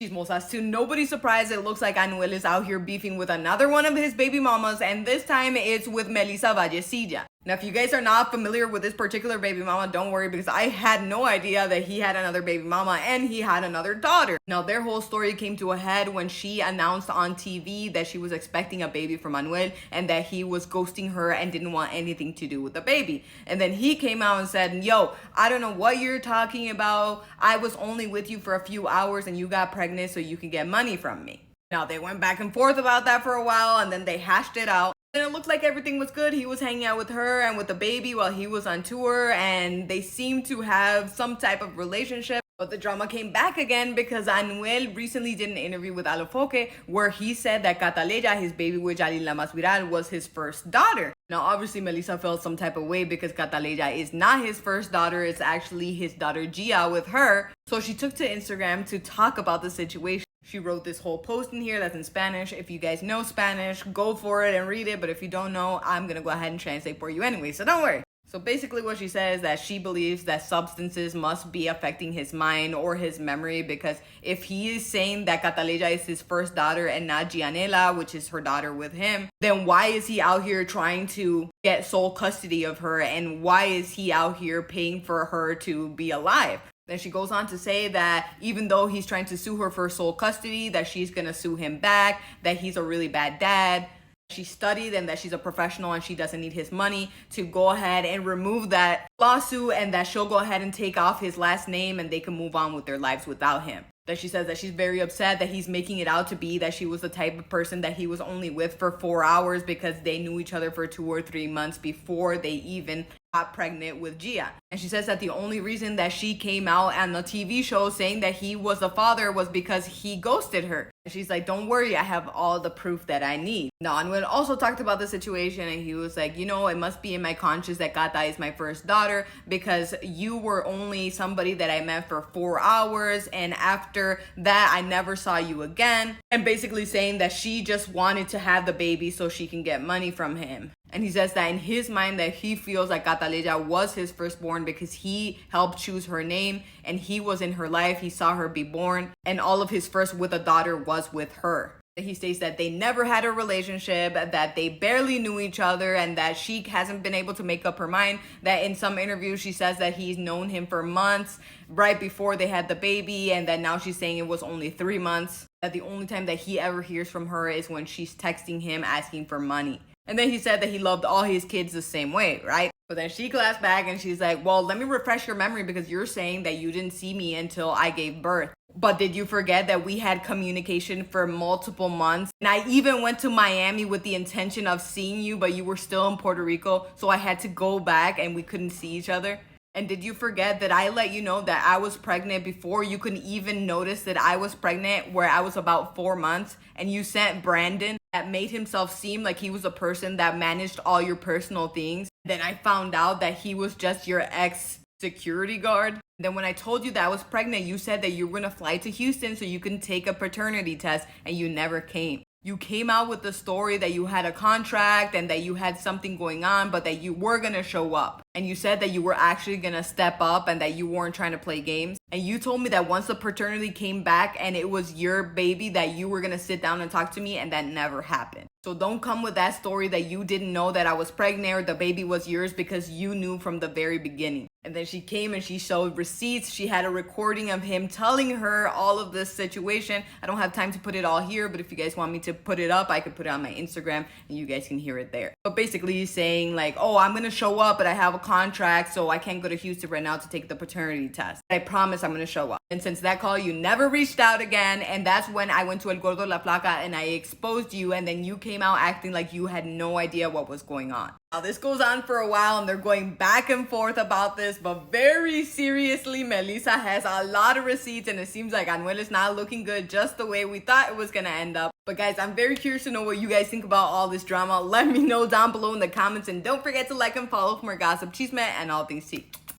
Chismosas, to nobody's surprise, it looks like Anuel is out here beefing with another one of his baby mamas, and this time it's with Melissa Vallecilla. Now, if you guys are not familiar with this particular baby mama, don't worry, because I had no idea that he had another baby mama and he had another daughter. Now, their whole story came to a head when she announced on TV that she was expecting a baby from Anuel and that he was ghosting her and didn't want anything to do with the baby. And then he came out and said, yo, I don't know what you're talking about. I was only with you for a few hours and you got pregnant so you can get money from me. Now, they went back and forth about that for a while and then they hashed it out. And it looked like everything was good. He was hanging out with her and with the baby while he was on tour, and they seemed to have some type of relationship. But the drama came back again because Anuel recently did an interview with Alofoque where he said that Cataleya, his baby with Yailin La Más Viral, was his first daughter. Now, obviously, Melissa felt some type of way because Cataleya is not his first daughter. It's actually his daughter Gia with her. So she took to Instagram to talk about the situation. She wrote this whole post in here that's in Spanish. If you guys know Spanish, go for it and read it. But if you don't know, I'm going to go ahead and translate for you anyway. So don't worry. So basically what she says is that she believes that substances must be affecting his mind or his memory, because if he is saying that Cataleya is his first daughter and not Gianella, which is her daughter with him, then why is he out here trying to get sole custody of her? And why is he out here paying for her to be alive? Then she goes on to say that even though he's trying to sue her for sole custody, that she's going to sue him back, that he's a really bad dad. She studied and that she's a professional and she doesn't need his money to go ahead and remove that lawsuit, and that she'll go ahead and take off his last name and they can move on with their lives without him. That she says that she's very upset that he's making it out to be that she was the type of person that he was only with for 4 hours because they knew each other for 2 or 3 months before they even got pregnant with Gia. And she says that the only reason that she came out on the TV show saying that he was the father was because he ghosted her. And she's like, don't worry, I have all the proof that I need. Now, Anuel also talked about the situation and he was like, you know, it must be in my conscience that Kata is my first daughter because you were only somebody that I met for 4 hours, and after that I never saw you again. And basically saying that she just wanted to have the baby so she can get money from him. And he says that in his mind that he feels like Cataleya was his firstborn because he helped choose her name and he was in her life. He saw her be born and all of his first with a daughter was with her. He states that they never had a relationship, that they barely knew each other, and that she hasn't been able to make up her mind. That in some interviews she says that he's known him for months right before they had the baby, and that now she's saying it was only 3 months. That the only time that he ever hears from her is when she's texting him asking for money. And then he said that he loved all his kids the same way, right? But then she claps back and she's like, well, let me refresh your memory because you're saying that you didn't see me until I gave birth. But did you forget that we had communication for multiple months? And I even went to Miami with the intention of seeing you, but you were still in Puerto Rico. So I had to go back and we couldn't see each other. And did you forget that I let you know that I was pregnant before you could even notice that I was pregnant, where I was about 4 months, and you sent Brandon that made himself seem like he was a person that managed all your personal things? Then I found out that he was just your ex security guard. Then when I told you that I was pregnant, you said that you were gonna fly to Houston so you can take a paternity test, and you never came. You came out with the story that you had a contract and that you had something going on, but that you were gonna show up. And you said that you were actually gonna step up and that you weren't trying to play games. And you told me that once the paternity came back and it was your baby, that you were gonna sit down and talk to me, and that never happened. So don't come with that story that you didn't know that I was pregnant or the baby was yours, because you knew from the very beginning. And then she came and she showed receipts. She had a recording of him telling her all of this situation. I don't have time to put it all here, but if you guys want me to put it up, I could put it on my Instagram and you guys can hear it there. But basically he's saying like, oh, I'm gonna show up, but I have a contract, so I can't go to Houston right now to take the paternity test. I promise I'm gonna show up. And since that call, you never reached out again. And that's when I went to El Gordo La Placa and I exposed you, and then you came out acting like you had no idea what was going on. Now this goes on for a while and they're going back and forth about this, but very seriously, Melissa has a lot of receipts and it seems like Anuel is not looking good just the way we thought it was gonna end up. But guys, I'm very curious to know what you guys think about all this drama. Let me know down below in the comments, and don't forget to like and follow for more gossip, chisme, and all things tea.